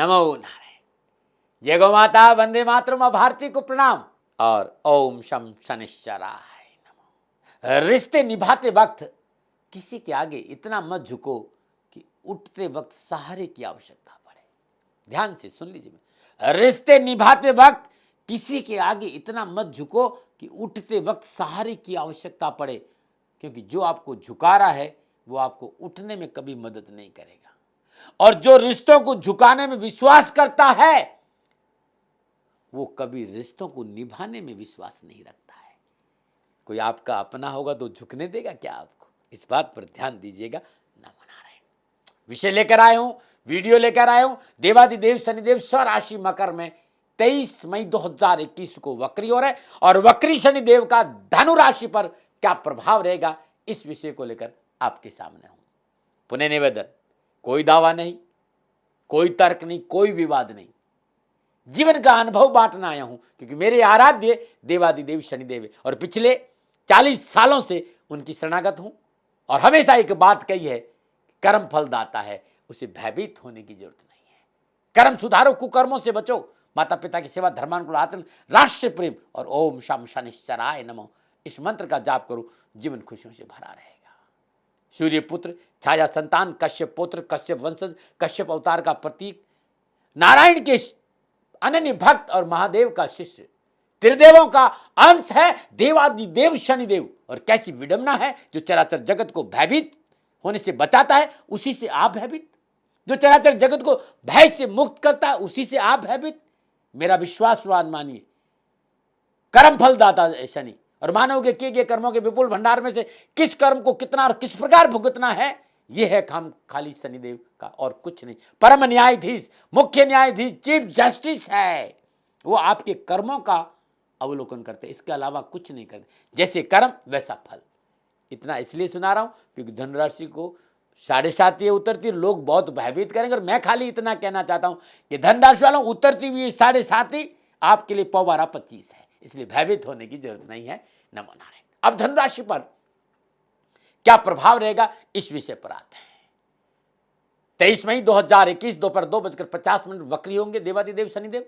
नमो नारायण। जय गौ माता, वंदे मातरम, भारती को प्रणाम और ओम शम शनिश्चराय नमः। रिश्ते निभाते वक्त किसी के आगे इतना मत झुको कि उठते वक्त सहारे की आवश्यकता पड़े। ध्यान से सुन लीजिए, रिश्ते निभाते वक्त किसी के आगे इतना मत झुको कि उठते वक्त सहारे की आवश्यकता पड़े, क्योंकि जो आपको झुका रहा है वो आपको उठने में कभी मदद नहीं करेगा। और जो रिश्तों को झुकाने में विश्वास करता है वो कभी रिश्तों को निभाने में विश्वास नहीं रखता है। कोई आपका अपना होगा तो झुकने देगा क्या आपको? इस बात पर ध्यान दीजिएगा। नमो नारायण। विषय लेकर आया हूं, वीडियो लेकर आया हूं। देवादिदेव शनिदेव स्वराशि मकर में 23 मई 2021 को वक्री हो रहा है और वक्री शनिदेव का धनु राशि पर क्या प्रभाव रहेगा, इस विषय को लेकर आपके सामने हूं। पुनः निवेदन, कोई दावा नहीं, कोई तर्क नहीं, कोई विवाद नहीं, जीवन का अनुभव बांटना आया हूं, क्योंकि मेरे आराध्य देवादिदेव शनिदेव है और पिछले 40 सालों से उनकी शरणागत हूं और हमेशा एक बात कही है, कर्म फल दाता है, उसे भयभीत होने की जरूरत नहीं है। कर्म सुधारो, कुकर्मों से बचो, माता पिता की सेवा, धर्मानुकूल आचरण, राष्ट्र प्रेम और ओम शम शनिश्चराय नमः, इस मंत्र का जाप करो, जीवन खुशियों से भरा रहेगा। सूर्य पुत्र, छाया संतान, कश्यप पुत्र, कश्यप वंशज, कश्यप अवतार का प्रतीक, नारायण के अनन्य भक्त और महादेव का शिष्य, त्रिदेवों का अंश है देवादिदेव शनिदेव। और कैसी विडंबना है, जो चराचर जगत को भयभीत होने से बचाता है उसी से आप भयभीत, जो चराचर जगत को भय से मुक्त करता है उसी से आप भयभीत। मेरा विश्वासवान मानिए, कर्म फल दाता है शनि, और मानव के किए गए कर्मों के विपुल भंडार में से किस कर्म को कितना और किस प्रकार भुगतना है, यह है काम खाली शनिदेव का और कुछ नहीं। परम न्यायाधीश, मुख्य न्यायाधीश, चीफ जस्टिस है, वो आपके कर्मों का अवलोकन करते, इसके अलावा कुछ नहीं करते। जैसे कर्म वैसा फल। इतना इसलिए सुना रहा हूं क्योंकि धनराशि को 7.5 उतरती, लोग बहुत भयभीत करेंगे। और मैं खाली इतना कहना चाहता हूं कि धनराशि वालों, उतरती हुई 7.5 आपके लिए पौवारा 25 है, इसलिए भयभीत होने की जरूरत नहीं है। नमो नारायण। अब धनराशि पर क्या प्रभाव रहेगा, इस विषय पर आते हैं। 23 मई 2021 दोपहर 2:50 वक्री होंगे देवादिदेव शनिदेव,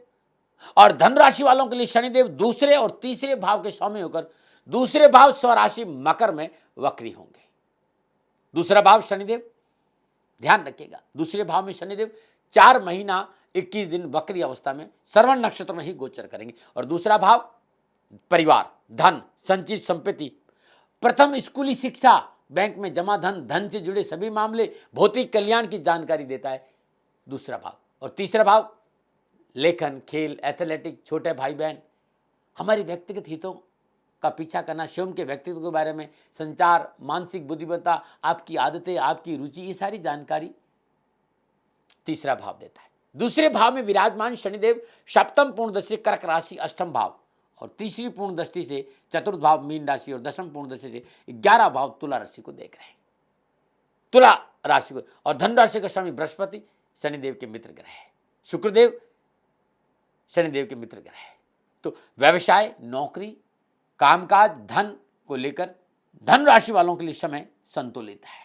और धनराशि वालों के लिए शनिदेव दूसरे और तीसरे भाव के स्वामी होकर दूसरे भाव स्वराशि मकर में वक्री होंगे। दूसरा भाव शनिदेव, ध्यान रखिएगा, दूसरे भाव में शनिदेव 4 महीना 21 दिन वक्री अवस्था में श्रवण नक्षत्र में ही गोचर करेंगे। और दूसरा भाव परिवार, धन, संचित संपत्ति, प्रथम स्कूली शिक्षा, बैंक में जमा धन, धन से जुड़े सभी मामले, भौतिक कल्याण की जानकारी देता है दूसरा भाव। और तीसरा भाव लेखन, खेल, एथलेटिक, छोटे भाई बहन, हमारी व्यक्तिगत हितों का पीछा करना, स्वयं के व्यक्तित्व के बारे में, संचार, मानसिक बुद्धिमत्ता, आपकी आदतें, आपकी रुचि, ये सारी जानकारी तीसरा भाव देता है। दूसरे भाव में विराजमान शनिदेव सप्तम पूर्ण दृष्टि कर्क राशि अष्टम भाव और तीसरी पूर्ण दृष्टि से चतुर्थ भाव मीन राशि और दशम पूर्ण दृष्टि से 11 भाव तुला राशि को देख रहे हैं। तुला राशि को और धन राशि का स्वामी बृहस्पति शनिदेव के मित्र ग्रह है, शुक्रदेव शनिदेव के मित्र ग्रह है। तो व्यवसाय, नौकरी, कामकाज, धन को लेकर धन राशि वालों के लिए समय संतुलित है।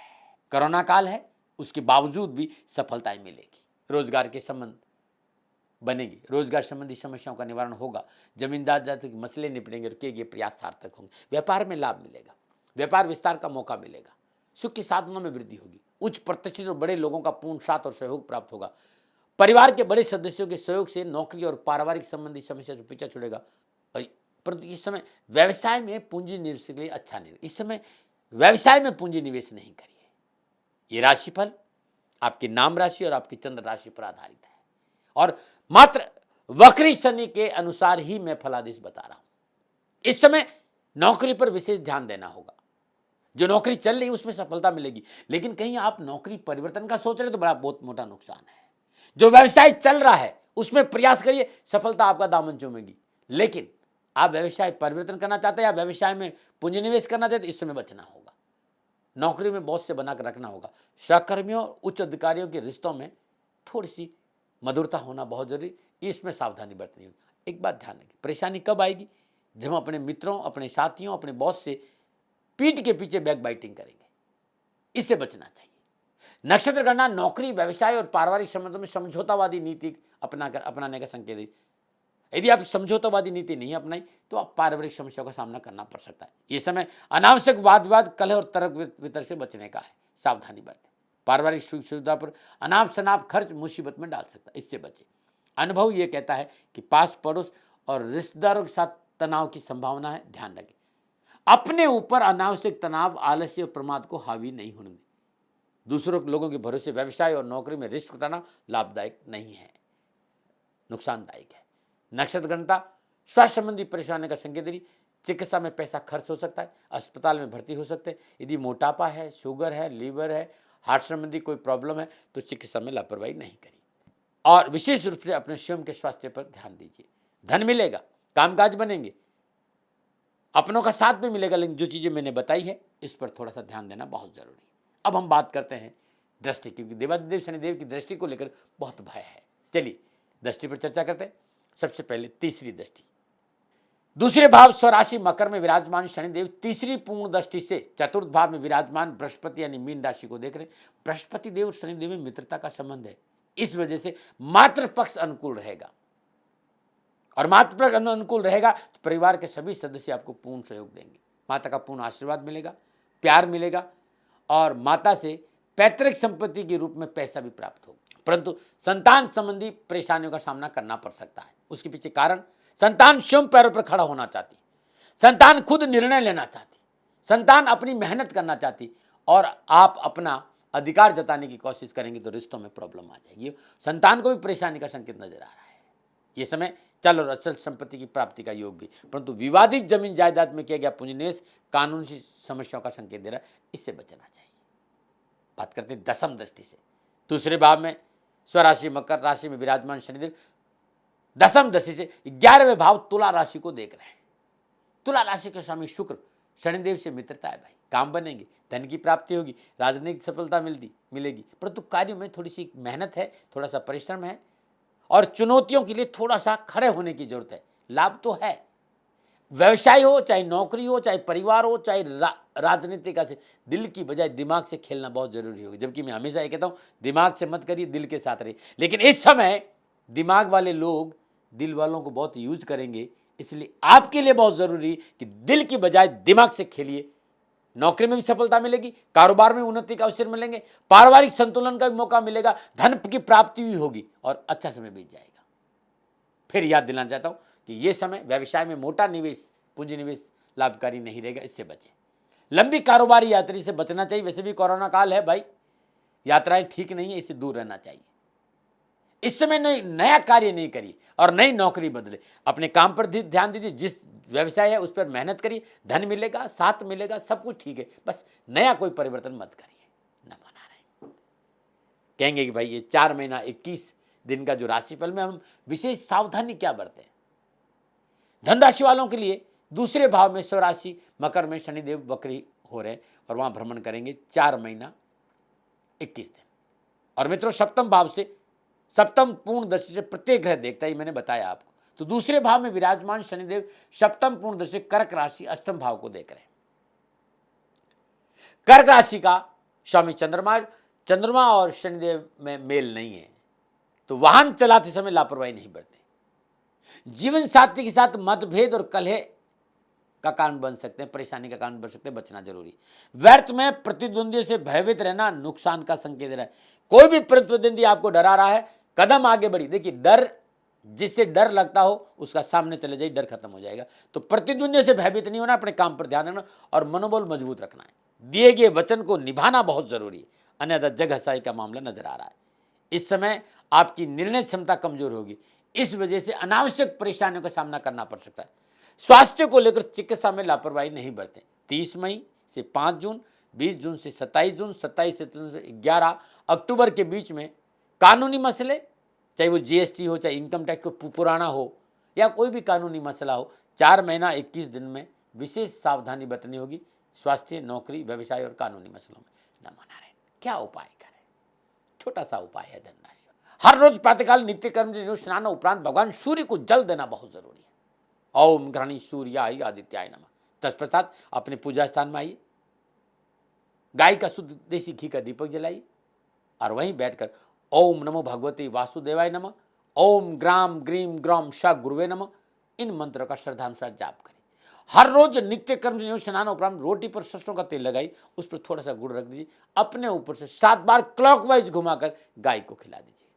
कोरोना काल है, उसके बावजूद भी सफलताएं मिलेगी। रोजगार के संबंध बनेगी, रोजगार संबंधी समस्याओं का निवारण होगा, जमींदार जाति के मसले निपटेंगे और किए गए प्रयास सार्थक होंगे। व्यापार में लाभ मिलेगा, व्यापार विस्तार का मौका मिलेगा, सुख के साधनों में वृद्धि होगी, उच्च प्रतिष्ठित और बड़े लोगों का पूर्ण साथ और सहयोग प्राप्त होगा। परिवार के बड़े सदस्यों के सहयोग से नौकरी और पारिवारिक संबंधी समस्या से पीछा छुड़ेगा। परंतु इस समय व्यवसाय में पूंजी निवेश के लिए अच्छा नहीं, इस समय व्यवसाय में पूंजी निवेश नहीं करिए। ये राशिफल आपकी नाम राशि और आपकी चंद्र राशि पर आधारित है और मात्र वक्री शनि के अनुसार ही मैं फलादेश बता रहा हूं। इस समय नौकरी पर विशेष ध्यान देना होगा। जो नौकरी चल रही है उसमें सफलता मिलेगी, लेकिन कहीं आप नौकरी परिवर्तन का सोच रहे तो बड़ा बहुत मोटा नुकसान है। जो व्यवसाय चल रहा है उसमें प्रयास करिए, सफलता आपका दामन चूमेगी। लेकिन आप व्यवसाय परिवर्तन करना चाहते हैं या व्यवसाय में पूंजी निवेश करना चाहते हैं, इस समय बचना होगा। नौकरी में बॉस से बनाकर रखना होगा। सहकर्मियों, उच्च अधिकारियों के रिश्तों में थोड़ी सी मधुरता होना बहुत जरूरी, इसमें सावधानी बरतनी होगी। एक बात ध्यान रखिए, परेशानी कब आएगी? जब हम अपने मित्रों, अपने साथियों, अपने बॉस से पीठ के पीछे बैक बाइटिंग करेंगे, इससे बचना चाहिए। नक्षत्र गणना नौकरी, व्यवसाय और पारिवारिक संबंधों में समझौतावादी नीति अपनाने का संकेत है। यदि आप समझौतावादी नीति नहीं अपनाई तो आप पारिवारिक समस्याओं का सामना करना पड़ सकता है। ये समय अनावश्यक वाद विवाद, कलह और तर्क वितर्क से बचने का है। सावधानी बरतें। पारिवारिक सुख सुविधा पर अनाप शनाप खर्च मुसीबत में डाल सकता है, इससे बचें। अनुभव ये कहता है कि पास पड़ोस और रिश्तेदारों के साथ तनाव की संभावना है, ध्यान रखें। अपने ऊपर अनावश्यक तनाव, आलस्य और प्रमाद को हावी नहीं होने दें। दूसरों लोगों के भरोसे व्यवसाय और नौकरी में रिस्क उठाना लाभदायक नहीं है, नुकसानदायक है। नक्षत्र गणना स्वास्थ्य संबंधी परेशानी का संकेत है। चिकित्सा में पैसा खर्च हो सकता है, अस्पताल में भर्ती हो सकते हैं। यदि मोटापा है, शुगर है, लीवर है, हार्ट संबंधी कोई प्रॉब्लम है तो चिकित्सा में लापरवाही नहीं करिए और विशेष रूप से अपने स्वयं के स्वास्थ्य पर ध्यान दीजिए। धन मिलेगा, कामकाज बनेंगे, अपनों का साथ भी मिलेगा, लेकिन जो चीजें मैंने बताई है इस पर थोड़ा सा ध्यान देना बहुत जरूरी है। अब हम बात करते हैं दृष्टि, क्योंकि देवादिदेव शनिदेव की दृष्टि को लेकर बहुत भय है। चलिए दृष्टि पर चर्चा करते हैं। सबसे पहले तीसरी दृष्टि, दूसरे भाव स्वराशि मकर में विराजमान शनिदेव तीसरी पूर्ण दृष्टि से चतुर्थ भाव में विराजमान बृहस्पति यानी मीन राशि को देख रहे हैं। बृहस्पति देव और शनिदेव में मित्रता का संबंध है, इस वजह से मातृ पक्ष अनुकूल रहेगा और मातृ पक्ष अनुकूल रहेगा तो परिवार के सभी सदस्य आपको पूर्ण सहयोग देंगे। माता का पूर्ण आशीर्वाद मिलेगा, प्यार मिलेगा और माता से पैतृक संपत्ति के रूप में पैसा भी प्राप्त होगा। परंतु संतान संबंधी परेशानियों का सामना करना पड़ सकता है। उसके पीछे कारण, संतान स्वयं पैरों पर खड़ा होना चाहती, संतान खुद निर्णय लेना चाहती, संतान अपनी मेहनत करना चाहती और आप अपना अधिकार जताने की कोशिश करेंगे तो रिश्तों में प्रॉब्लम आ जाएगी। संतान को भी परेशानी का संकेत नजर आ रहा है। ये समय चल और अचल संपत्ति की प्राप्ति का योग भी, परंतु विवादित जमीन जायदाद में किया गया पूंजीनिवेश कानूनी समस्याओं का संकेत दे रहा है, इससे बचना चाहिए। बात करते हैं दसम दृष्टि से, दूसरे भाव में स्वराशि मकर राशि में विराजमान शनिदेव दसम दृष्टि से 11वें भाव तुला राशि को देख रहे हैं। तुला राशि के स्वामी शुक्र, शनिदेव से मित्रता है भाई, काम बनेंगे, धन की प्राप्ति होगी, राजनीतिक सफलता मिलेगी, परंतु कार्यों में थोड़ी सी मेहनत है, थोड़ा सा परिश्रम है और चुनौतियों के लिए थोड़ा सा खड़े होने की जरूरत है। लाभ तो है, व्यवसाय हो, चाहे नौकरी हो, चाहे परिवार हो, चाहे राजनीतिक का से दिल की बजाय दिमाग से खेलना बहुत जरूरी होगा। जबकि मैं हमेशा ये कहता हूं दिमाग से मत करिए, दिल के साथ रहिए। लेकिन इस समय दिमाग वाले लोग दिल वालों को बहुत यूज करेंगे, इसलिए आपके लिए बहुत जरूरी कि दिल की बजाय दिमाग से खेलिए। नौकरी में भी सफलता मिलेगी, कारोबार में उन्नति का अवसर मिलेंगे, पारिवारिक संतुलन का भी मौका मिलेगा, धन की प्राप्ति भी होगी और अच्छा समय बीत जाएगा। फिर याद दिलाना चाहता हूं कि यह समय व्यवसाय में मोटा निवेश, पूंजी निवेश लाभकारी नहीं रहेगा, इससे बचें। लंबी कारोबारी यात्रा से बचना चाहिए। वैसे भी कोरोना काल है भाई, यात्राएं ठीक नहीं है, इससे दूर रहना चाहिए। इस समय नया कार्य नहीं करिए और नई नौकरी बदले, अपने काम पर ध्यान दीजिए। जिस व्यवसाय है उस पर मेहनत करिए, धन मिलेगा, साथ मिलेगा, सब कुछ ठीक है, बस नया कोई परिवर्तन मत करिए। नमो नारायण। कहेंगे कि भाई ये 4 महीना 21 दिन का जो राशिफल में हम विशेष सावधानी क्या बरतें। धन राशि वालों के लिए दूसरे भाव में स्वराशि मकर में शनिदेव वक्री हो रहे और वहां भ्रमण करेंगे 4 महीना 21 दिन। और मित्रों सप्तम भाव से, सप्तम पूर्ण दृष्टि से प्रत्येक ग्रह देखता है, मैंने बताया आपको। तो दूसरे भाव में विराजमान शनिदेव सप्तम पूर्ण दृष्टि से कर्क राशि अष्टम भाव को देख रहे हैं। कर्क राशि का स्वामी चंद्रमा और शनिदेव में मेल नहीं है, तो वाहन चलाते समय लापरवाही नहीं बरतें। जीवन साथी के साथ मतभेद और कलह का कारण बन सकते हैं, परेशानी का कारण बन सकते हैं, बचना जरूरी। व्यर्थ में प्रतिद्वंदियों से भयभीत रहना नुकसान का संकेत दे रहा है। कोई भी प्रतिद्वंदी आपको डरा रहा है, कदम आगे बढ़ी। देखिए डर, जिससे डर लगता हो उसका सामने चले जाइए, डर खत्म हो जाएगा। तो प्रतिद्वंदियों से भयभीत नहीं होना, अपने काम पर ध्यान रखना और मनोबल मजबूत रखना है। दिए गए वचन को निभाना बहुत जरूरी है, अन्यथा जग हसाई का मामला नजर आ रहा है। इस समय आपकी निर्णय क्षमता कमजोर होगी, इस वजह से अनावश्यक परेशानियों का सामना करना पड़ सकता है। स्वास्थ्य को लेकर चिकित्सा में लापरवाही नहीं बरतें। 30 मई से 5 जून, 20 जून से 27 जून, 27 से 11 अक्टूबर के बीच में कानूनी मसले, चाहे वो जीएसटी हो, चाहे इनकम टैक्स को पुराना हो या कोई भी कानूनी मसला हो, 4 महीना 21 दिन में विशेष सावधानी बरतनी होगी स्वास्थ्य, नौकरी, व्यवसाय और कानूनी मसलों में। नमो नारायण। क्या उपाय करें? छोटा सा उपाय है धनराशि। हर रोज प्रातःकाल नित्य कर्म स्नान उपरांत भगवान सूर्य को जल देना बहुत जरूरी है। ओम घृणी सूर्याय आदित्याय नमः। तत्पश्चात अपने पूजा स्थान में आइए, गाय का शुद्ध देसी घी का दीपक जलाइए, और वहीं बैठकर ओम नमो भगवते वासुदेवाय नमः, ओम ग्राम ग्रीम ग्राम श गुरुवे नमः, इन मंत्रों का श्रद्धानुसार जाप करें। हर रोज नित्य कर्म स्नान उपरांत रोटी पर सरसों का तेल लगाई, उस पर थोड़ा सा गुड़ रख दीजिए, अपने ऊपर से 7 बार क्लॉकवाइज घुमाकर गाय को खिला दीजिए।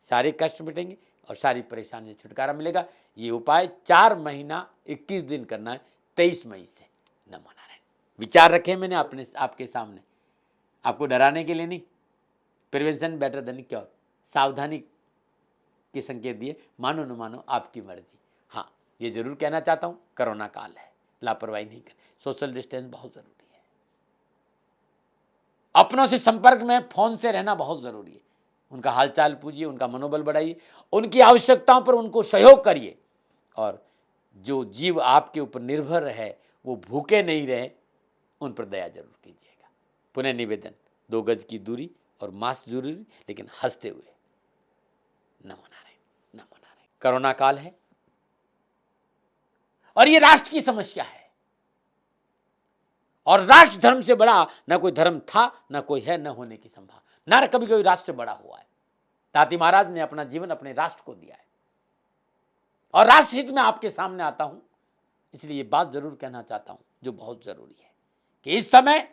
सारे कष्ट मिटेंगे और सारी परेशानी से छुटकारा मिलेगा। ये उपाय 4 महीना 21 दिन करना है, 23 मई से। नमो नारायण। विचार रखे मैंने आपके सामने, आपको डराने के लिए नहीं। प्रिवेंशन बेटर देन क्योर, सावधानी के संकेत दिए, मानो न मानो आपकी मर्जी। हाँ, ये जरूर कहना चाहता हूँ, कोरोना काल है, लापरवाही नहीं करें, सोशल डिस्टेंस बहुत जरूरी है, अपनों से संपर्क में फोन से रहना बहुत जरूरी है। उनका हालचाल पूछिए, उनका मनोबल बढ़ाइए, उनकी आवश्यकताओं पर उनको सहयोग करिए, और जो जीव आपके ऊपर निर्भर है वो भूखे नहीं रहे, उन पर दया जरूर कीजिएगा। पुनः निवेदन, 2 गज की दूरी और मास्क जरूरी, लेकिन हंसते हुए। नमो नारायण, नमो नारायण। कोरोना काल है और ये राष्ट्र की समस्या है, और राष्ट्र धर्म से बड़ा न कोई धर्म था, न कोई है, न होने की संभावना, न कभी कोई राष्ट्र बड़ा हुआ है। ताती महाराज ने अपना जीवन अपने राष्ट्र को दिया है, और राष्ट्र हित में आपके सामने आता हूं, इसलिए ये बात जरूर कहना चाहता हूं जो बहुत जरूरी है कि इस समय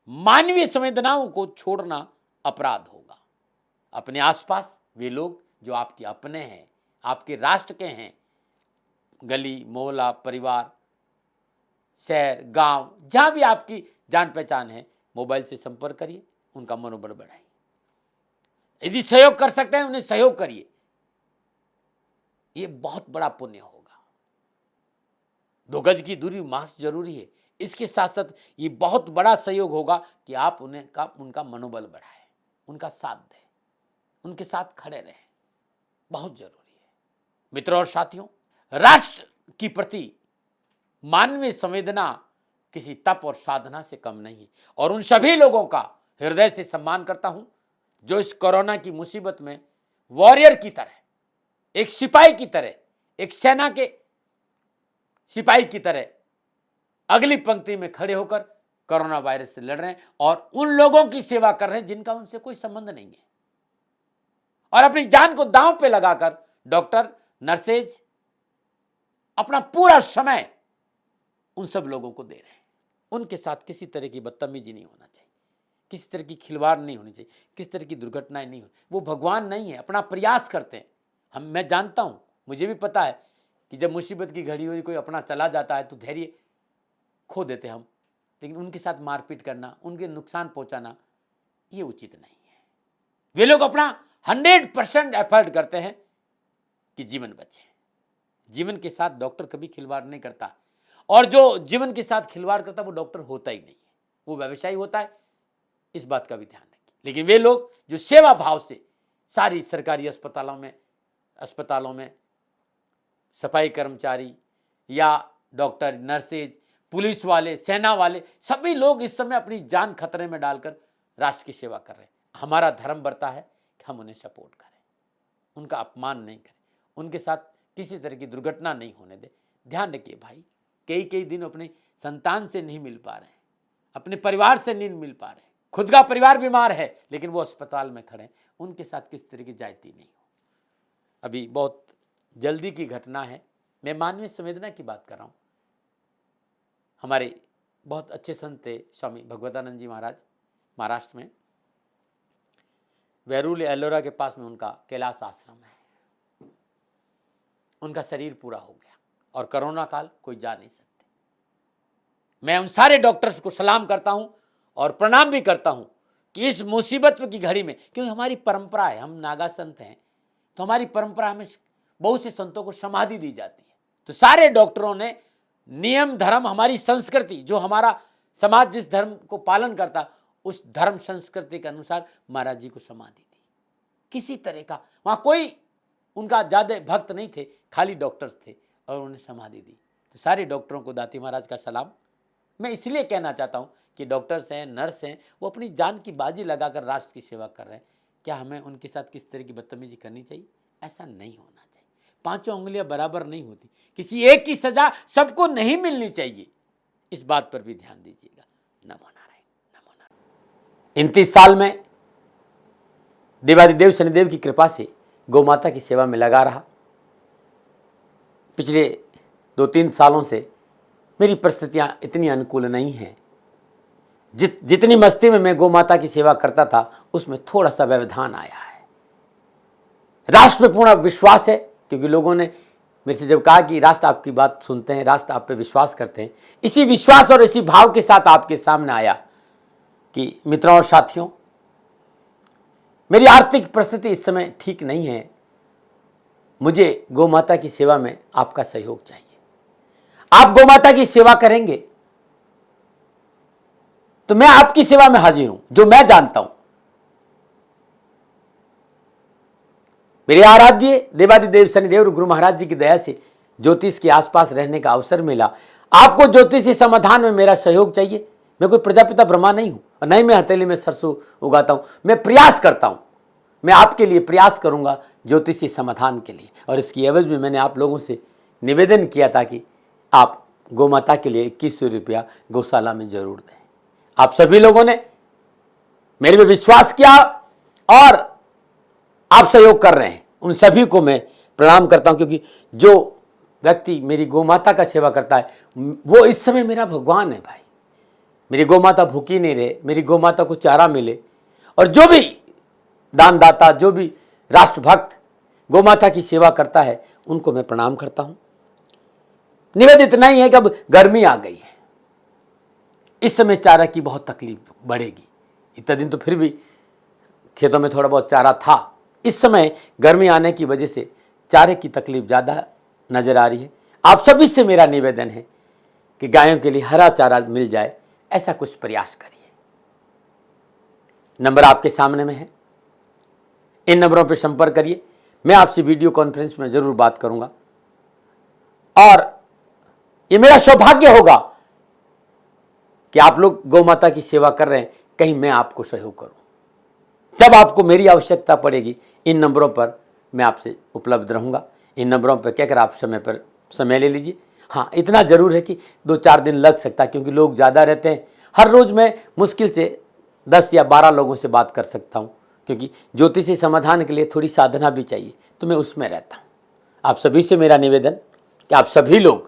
मानवीय संवेदनाओं को छोड़ना अपराध होगा। अपने आसपास वे लोग जो आपके अपने हैं, आपके राष्ट्र के हैं, गली मोहल्ला परिवार शहर गांव जहां भी आपकी जान पहचान है, मोबाइल से संपर्क करिए, उनका मनोबल बढ़ाइए। यदि सहयोग कर सकते हैं उन्हें सहयोग करिए, ये बहुत बड़ा पुण्य होगा। 2 गज की दूरी, मास्क जरूरी है, इसके साथ साथ ये बहुत बड़ा सहयोग होगा कि आप उनका मनोबल बढ़ाएं, उनका साथ दें, उनके साथ खड़े रहें, बहुत जरूरी है। मित्रों और साथियों, राष्ट्र की प्रति मानवीय संवेदना किसी तप और साधना से कम नहीं है, और उन सभी लोगों का हृदय से सम्मान करता हूं जो इस कोरोना की मुसीबत में वॉरियर की तरह, एक सिपाही की तरह, एक सेना के सिपाही की तरह अगली पंक्ति में खड़े होकर कोरोना वायरस से लड़ रहे हैं, और उन लोगों की सेवा कर रहे हैं जिनका उनसे कोई संबंध नहीं है, और अपनी जान को दांव पे लगाकर डॉक्टर नर्सेज अपना पूरा समय उन सब लोगों को दे रहे हैं। उनके साथ किसी तरह की बदतमीजी नहीं होना चाहिए, किसी तरह की खिलवाड़ नहीं होनी चाहिए, किसी तरह की दुर्घटनाएं नहीं होनी। वो भगवान नहीं है, अपना प्रयास करते हैं। मैं जानता हूं, मुझे भी पता है कि जब मुसीबत की घड़ी हुई, कोई अपना चला जाता है तो धैर्य खो देते हम, लेकिन उनके साथ मारपीट करना, उनके नुकसान पहुंचाना, ये उचित नहीं है। वे लोग अपना 100% एफर्ट करते हैं कि जीवन बचे। जीवन के साथ डॉक्टर कभी खिलवाड़ नहीं करता, और जो जीवन के साथ खिलवाड़ करता है वो डॉक्टर होता ही नहीं है, वो व्यवसायी होता है, इस बात का भी ध्यान रखिए। लेकिन वे लोग जो सेवा भाव से सारी सरकारी अस्पतालों में सफाई कर्मचारी या डॉक्टर नर्सेज, पुलिस वाले, सेना वाले, सभी लोग इस समय अपनी जान खतरे में डालकर राष्ट्र की सेवा कर रहे हैं। हमारा धर्म बढ़ता है कि हम उन्हें सपोर्ट करें, उनका अपमान नहीं करें, उनके साथ किसी तरह की दुर्घटना नहीं होने दें। ध्यान रखिए भाई, कई दिन अपने संतान से नहीं मिल पा रहे हैं, अपने परिवार से नहीं मिल पा रहे हैं, खुद का परिवार बीमार है लेकिन वो अस्पताल में खड़े हैं, उनके साथ किस तरह की जायती नहीं हो। अभी बहुत जल्दी की घटना है, मैं मानवीय संवेदना की बात कर रहा हूँ। हमारे बहुत अच्छे संत थे स्वामी भगवतानंद जी महाराज, महाराष्ट्र में वेरूल एलोरा के पास में उनका कैलाश आश्रम है। उनका शरीर पूरा हो गया और कोरोना काल कोई जा नहीं सकते। मैं उन सारे डॉक्टर्स को सलाम करता हूं और प्रणाम भी करता हूं कि इस मुसीबत की घड़ी में, क्योंकि हमारी परंपरा है, हम नागा संत हैं तो हमारी परंपरा में बहुत से संतों को समाधि दी जाती है। तो सारे डॉक्टरों ने नियम धर्म, हमारी संस्कृति, जो हमारा समाज जिस धर्म को पालन करता, उस धर्म संस्कृति के अनुसार महाराज जी को समाधि दी। किसी तरह का वहां कोई उनका ज्यादा भक्त नहीं थे, खाली डॉक्टर्स थे और उन्हें समाधि दी। तो सारे डॉक्टरों को दाती महाराज का सलाम। मैं इसलिए कहना चाहता हूं कि डॉक्टर्स हैं, नर्स हैं, वो अपनी जान की बाजी लगाकर राष्ट्र की सेवा कर रहे हैं। क्या हमें उनके साथ किस तरह की बदतमीजी करनी चाहिए? ऐसा नहीं होना चाहिए। 5 उंगलियां बराबर नहीं होती, किसी एक की सजा सबको नहीं मिलनी चाहिए, इस बात पर भी ध्यान दीजिएगा। नमो नारायण, नमो नारायण। 29 साल में देवादिदेव शनिदेव की कृपा से गौ माता की सेवा में लगा रहा। पिछले 2-3 सालों से मेरी परिस्थितियां इतनी अनुकूल नहीं हैं। जितनी मस्ती में मैं गौ माता की सेवा करता था उसमें थोड़ा सा व्यवधान आया है। राष्ट्र पे पूर्ण विश्वास है, क्योंकि लोगों ने मेरे से जब कहा कि राष्ट्र आपकी बात सुनते हैं, राष्ट्र आप पे विश्वास करते हैं, इसी विश्वास और इसी भाव के साथ आपके सामने आया कि मित्रों और साथियों, मेरी आर्थिक परिस्थिति इस समय ठीक नहीं है, मुझे गौ माता की सेवा में आपका सहयोग चाहिए। आप गौ माता की सेवा करेंगे तो मैं आपकी सेवा में हाजिर हूं, जो मैं जानता हूं। मेरे आराध्य देवादिदेव शनिदेव और गुरु महाराज जी की दया से ज्योतिष के आसपास रहने का अवसर मिला। आपको ज्योतिषी समाधान में मेरा सहयोग चाहिए। मैं कोई प्रजापिता ब्रह्मा नहीं हूं और नहीं मैं हथेली में सरसों उगाता हूं। मैं प्रयास करता हूं, मैं आपके लिए प्रयास करूंगा ज्योतिषी समाधान के लिए। और इसकी एवज में मैंने आप लोगों से निवेदन किया था कि आप गौ माता के लिए 2100 रुपया गौशाला में जरूर दें। आप सभी लोगों ने मेरे पे विश्वास किया और आप सहयोग कर रहे हैं, उन सभी को मैं प्रणाम करता हूं, क्योंकि जो व्यक्ति मेरी गौ माता का सेवा करता है वो इस समय मेरा भगवान है भाई। मेरी गौ माता भूखी नहीं रहे, मेरी गौ माता को चारा मिले। और जो भी दानदाता, जो भी राष्ट्रभक्त गौ माता की सेवा करता है, उनको मैं प्रणाम करता हूं। निवेदन इतना ही है कि अब गर्मी आ गई है, इस समय चारा की बहुत तकलीफ बढ़ेगी। इतना दिन तो फिर भी खेतों में थोड़ा बहुत चारा था, इस समय गर्मी आने की वजह से चारे की तकलीफ ज़्यादा नजर आ रही है। आप सभी से मेरा निवेदन है कि गायों के लिए हरा चारा मिल जाए, ऐसा कुछ प्रयास करिए। नंबर आपके सामने में है, इन नंबरों पर संपर्क करिए। मैं आपसे वीडियो कॉन्फ्रेंस में जरूर बात करूंगा और ये मेरा सौभाग्य होगा कि आप लोग गौ माता की सेवा कर रहे हैं, कहीं मैं आपको सहयोग करूं। जब आपको मेरी आवश्यकता पड़ेगी, इन नंबरों पर मैं आपसे उपलब्ध रहूंगा। इन नंबरों पर कहकर आप समय ले लीजिए। हाँ, इतना जरूर है कि 2-4 दिन लग सकता है, क्योंकि लोग ज़्यादा रहते हैं। हर रोज़ मैं मुश्किल से 10 या 12 लोगों से बात कर सकता हूँ, क्योंकि ज्योतिषी समाधान के लिए थोड़ी साधना भी चाहिए, तो मैं उसमें रहता हूँ। आप सभी से मेरा निवेदन कि आप सभी लोग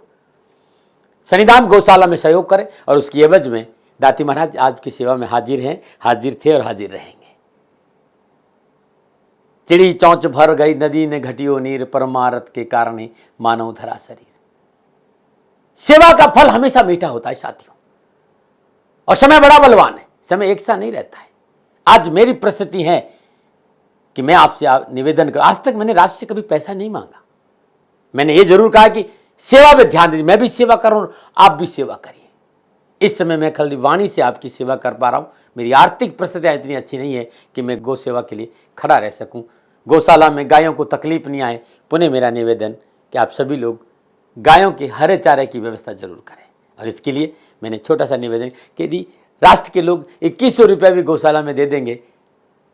शनिधाम गौशाला में सहयोग करें और उसकी एवज में दाती महाराज आज की सेवा में हाजिर हैं, हाजिर थे और हाजिर रहेंगे। चिड़ी चौंच भर गई नदी ने घटियो नीर, परमारथ के कारण मानव धरा शरीर। सेवा का फल हमेशा मीठा होता है साथियों, और समय बड़ा बलवान है, समय एक सा नहीं रहता है। आज मेरी परिस्थिति है कि मैं आपसे निवेदन कर, आज तक मैंने राष्ट्र से कभी पैसा नहीं मांगा। मैंने ये जरूर कहा कि सेवा में ध्यान दीजिए, मैं भी सेवा कर रहा हूं, आप भी सेवा करिए। इस समय मैं खाली वाणी से आपकी सेवा कर पा रहा हूं। मेरी आर्थिक परिस्थितियां इतनी अच्छी नहीं है कि मैं गौ सेवा के लिए खड़ा रह सकूं, गौशाला में गायों को तकलीफ नहीं आए। पुनः मेरा निवेदन कि आप सभी लोग गायों के हरे चारे की व्यवस्था जरूर करें। और इसके लिए मैंने छोटा सा निवेदन कि यदि राष्ट्र के लोग 2100 रुपया भी गौशाला में दे देंगे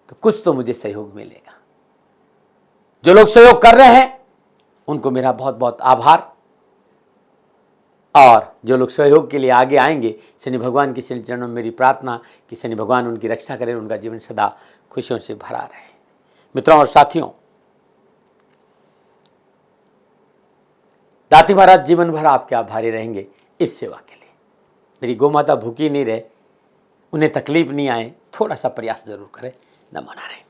तो कुछ तो मुझे सहयोग मिलेगा। जो लोग सहयोग कर रहे हैं उनको मेरा बहुत बहुत आभार, और जो लोग सहयोग के लिए आगे आएंगे, शनि भगवान के शनि चरणों में मेरी प्रार्थना कि शनि भगवान उनकी रक्षा करें, उनका जीवन सदा खुशियों से भरा रहे। मित्रों और साथियों, दाती महाराज जीवन भर आपके आभारी रहेंगे इस सेवा के लिए। मेरी गौ माता भूखी नहीं रहे, उन्हें तकलीफ नहीं आए, थोड़ा सा प्रयास जरूर करें। नमो नारायण।